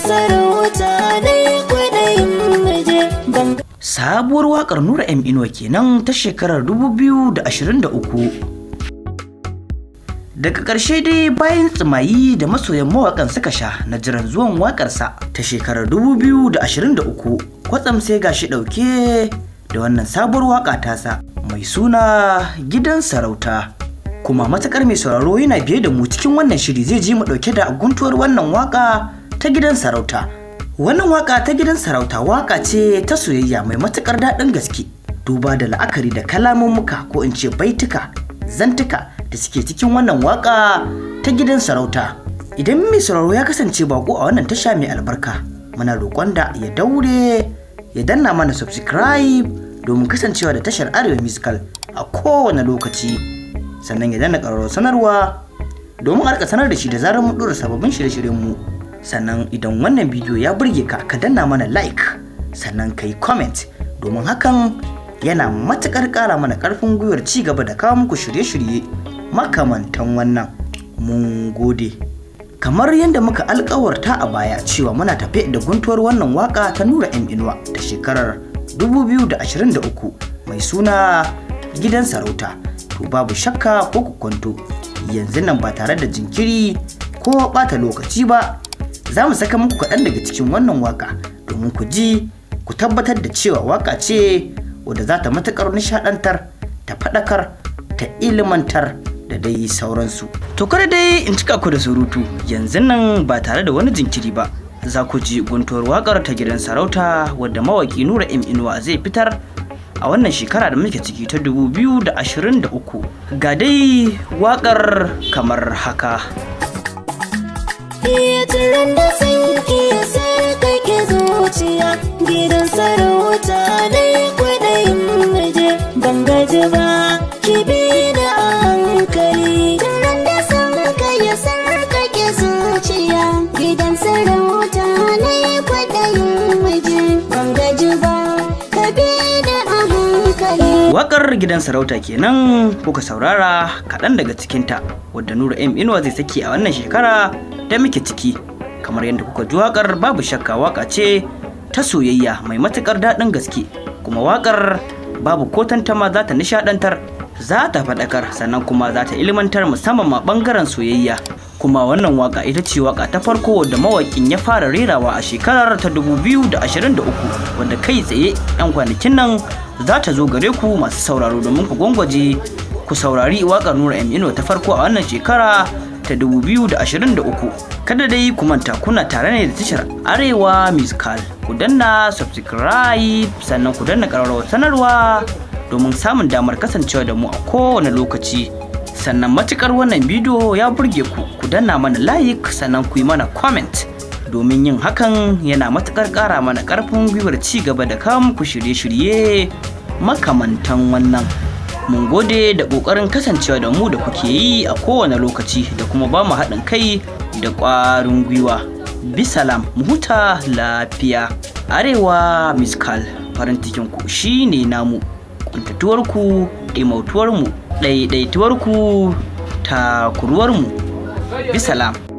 sarauta dai kwaɗayin muje. Sabuwar waƙar Nura M Inuwa kenan ta shekarar 2023. Daga ƙarshe dai bayan tsimayi da masoyan mawaƙan suka sha na jiran zuwan waƙarsa ta shekarar 2023, kwatsam sai gashi ɗauke da wannan sabuwar waƙa tasa mai suna Gidan Sarauta. Kuma matuƙar mai sauraro yana biye da mu cikin wannan shiri zai ji mu ɗauke da guntuwar wannan waƙa ta Gidan Sarauta. Wannan waƙa ta Gidan Sarauta waƙa ce ta soyayya mai matuƙar daɗin gaske, duba da la'akari da kalamomuka ko in ce baituka, zantuka da suke cikin wannan waka ta Gidan Sarauta. Idan mai sauraro ya kasance bako a wannan tasha mai albarka, muna roƙon da ya daure ya danna mana subscribe domin kasancewa da tashar Arewa Musical a kowane lokaci, sannan ya danna ƙararrawar sanarwa domin a rika sanar da shi da zarar mun ɗora sababbin shirye-shiryen mu. Sannan idan wannan bidiyo ya burge ka, ka danna mana like sannan ka yi comment, domin hakan yana matuƙar ƙara mana ƙarfin gwiwar ci gaba da kawo muku shirye-shirye makamantan wannan. Mun gode. Kamar yadda muka alƙawarta a baya cewa muna tafe da guntuwar wannan waka ta Nura M Inuwa ta shekarar 2023 mai suna Gidan Sarauta. To babu shakka ko kukwanto, yanzu nan ba tare da jinkiri ko ɓata lokaci ba, za mu saka muku kaɗan daga cikin wannan waka domin ku ji, ku tabbatar da cewa waka ce wadda za ta matuƙar nishaɗantar, ta faɗakar, ta ilimantar da dai sauransu. To kada dai in cika ku da surutu, yanzu nan ba tare da wani jinkiri ba, za ku ji guntuwar waƙar ta Gidan Sarauta wadda mawaƙi Nura M Inuwa zai fitar a wannan shekara da muke ciki ta 2023. Ga dai waƙar kamar haka. Gidan sarauta dai kwaɗayin muje, ban gaji ba ki bi da hankali. Tunan da sarka ya sarkake zuciya, gidan sarauta dai kwaɗayin muje, ban gaji ba ka bi da hankali. Waƙar Gidan Sarauta kenan kuka saurara kaɗan daga cikinta, wadda Nura M Inuwa zai saki a wannan shekara da muke ciki. Kamar yadda kuka ji waƙar, babu shakka waƙa ce ta soyayya mai matuƙar daɗin gaske, kuma waƙar babu ko tantama za ta nishaɗantar, za ta faɗakar, sannan kuma za ta ilimantar, musamman ma ɓangaren soyayya. Kuma wannan waƙa ita ce waƙa ta farko da mawaƙin ya fara rerawa a shekarar ta 2023, wanda kai tsaye 'yan kwanakin nan za ta zo gare ku masu sauraro domin ku gwangwaje ku saurari waƙar Nura M Inuwa ta farko a wannan shekara ta 2023. Kada dai ku manta kuna tare ne da tashar Arewa Musical. Ku danna subscribe sannan ku danna ƙararrawar sanarwa domin samun damar kasancewa da mu a kowane lokaci. Sannan matukar wannan bidiyo ya burge ku, ku danna mana like sannan ku yi mana comment, domin yin hakan yana matukar ƙara mana ƙarfin gwiwar ci gaba da kawo muku shirye-shirye makamantan wannan. Mun gode da ƙoƙarin kasancewa da mu da kuke yi a kowane lokaci da kuma ba mu haɗin kai da ƙwarin gwiwa. Bisalam, mu huta lafiya. Arewa Musical, farin cikin ku shine namu, kuntatuwar ku ɗimautuwar mu, ɗaiɗaituwar ku takuruwar mu. Bisalam.